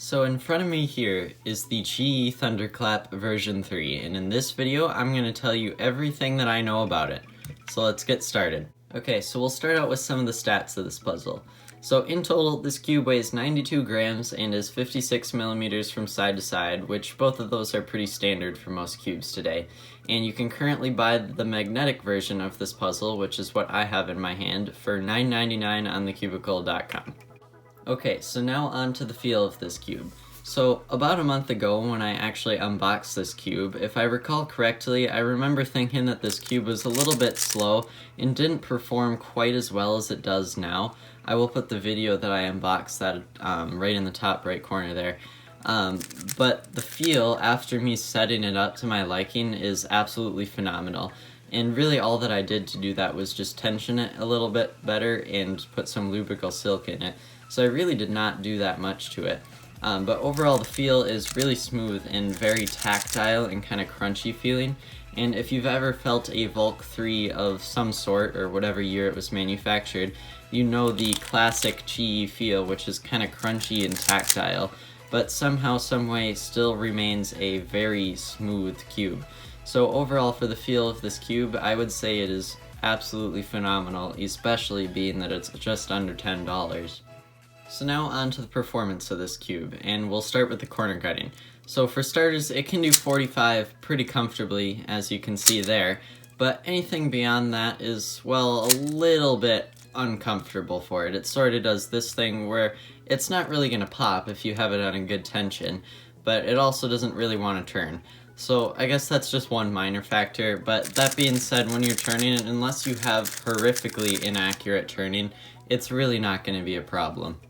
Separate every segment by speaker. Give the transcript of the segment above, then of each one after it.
Speaker 1: So in front of me here is the QiYi Thunderclap version 3, and in this video I'm going to tell you everything that I know about it. So let's get started. Okay, so we'll start out with some of the stats of this puzzle. So in total, this cube weighs 92 grams and is 56 millimeters from side to side, which both of those are pretty standard for most cubes today. And you can currently buy the magnetic version of this puzzle, which is what I have in my hand, for $9.99 on thecubicle.com. Okay, so now on to the feel of this cube. So about a month ago when I actually unboxed this cube, if I recall correctly, I remember thinking that this cube was a little bit slow and didn't perform quite as well as it does now. I will put the video that I unboxed that right in the top right corner there. But the feel after me setting it up to my liking is absolutely phenomenal. And really all that I did to do that was just tension it a little bit better and put some lubrical silk in it. So I really did not do that much to it. But overall the feel is really smooth and very tactile and kind of crunchy feeling. And if you've ever felt a Volk 3 of some sort, or whatever year it was manufactured, you know the classic QiYi feel, which is kind of crunchy and tactile, but somehow, someway still remains a very smooth cube. So overall for the feel of this cube, I would say it is absolutely phenomenal, especially being that it's just under $10. So now on to the performance of this cube, and we'll start with the corner cutting. So for starters, it can do 45 pretty comfortably, as you can see there, but anything beyond that is, well, a little bit uncomfortable for it. It sort of does this thing where it's not really going to pop if you have it on a good tension, but it also doesn't really want to turn. So I guess that's just one minor factor, but that being said, when you're turning it, unless you have horrifically inaccurate turning, it's really not going to be a problem.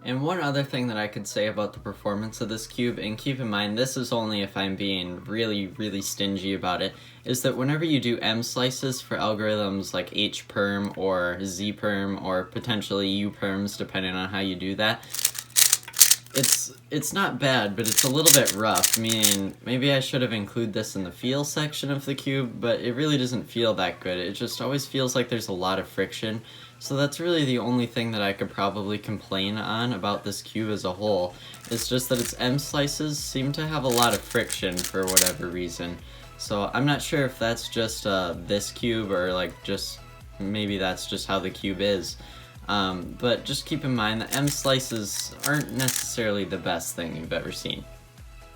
Speaker 1: And one other thing that I could say about the performance of this cube, and keep in mind this is only if I'm being really stingy about it, is that whenever you do M slices for algorithms like H perm or Z perm or potentially U perms depending on how you do that, it's not bad, but it's a little bit rough, meaning maybe I should have included this in the feel section of the cube, but it really doesn't feel that good. It just always feels like there's a lot of friction. So that's really the only thing that I could probably complain on about this cube as a whole. It's just that its M slices seem to have a lot of friction for whatever reason. So I'm not sure if that's just this cube or like just maybe that's just how the cube is. But just keep in mind that M slices aren't necessarily the best thing you've ever seen.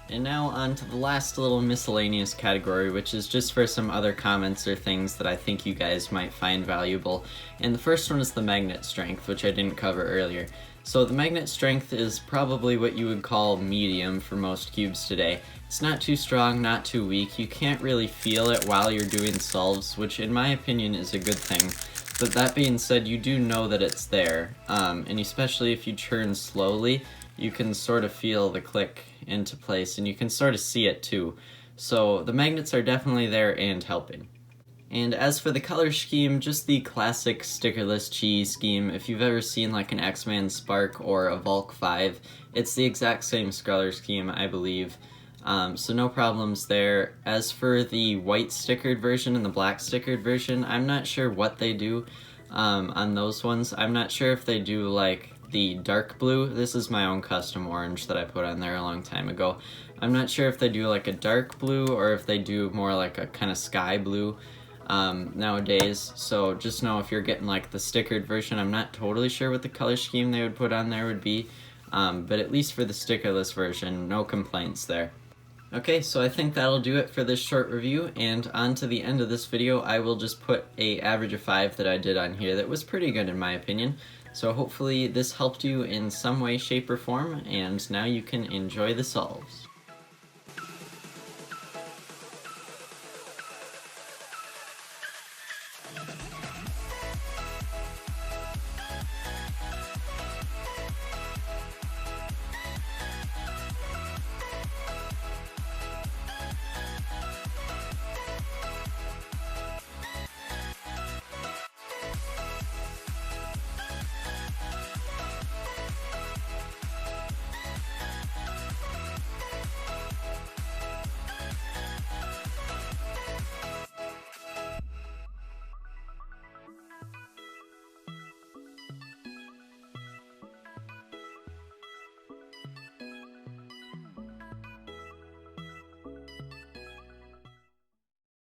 Speaker 1: And now on to the last little miscellaneous category, which is just for some other comments or things that I think you guys might find valuable. And the first one is the magnet strength, which I didn't cover earlier. So the magnet strength is probably what you would call medium for most cubes today. It's not too strong, not too weak. You can't really feel it while you're doing solves, which in my opinion is a good thing. But that being said, you do know that it's there, and especially if you turn slowly, you can sort of feel the click into place, and you can sort of see it too. So the magnets are definitely there and helping. And as for the color scheme, just the classic stickerless QiYi scheme. If you've ever seen like an X-Man Spark or a Volk 5, it's the exact same color scheme, I believe. So no problems there. As for the white stickered version and the black stickered version, I'm not sure what they do on those ones. I'm not sure if they do like the dark blue. This is my own custom orange that I put on there a long time ago. I'm not sure if they do like a dark blue or if they do more like a kind of sky blue nowadays. So just know if you're getting like the stickered version, I'm not totally sure what the color scheme they would put on there would be. But at least for the stickerless version, no complaints there. Okay, so I think that'll do it for this short review, and on to the end of this video, I will just put an average of 5 that I did on here that was pretty good in my opinion. So hopefully this helped you in some way, shape, or form, and now you can enjoy the solves.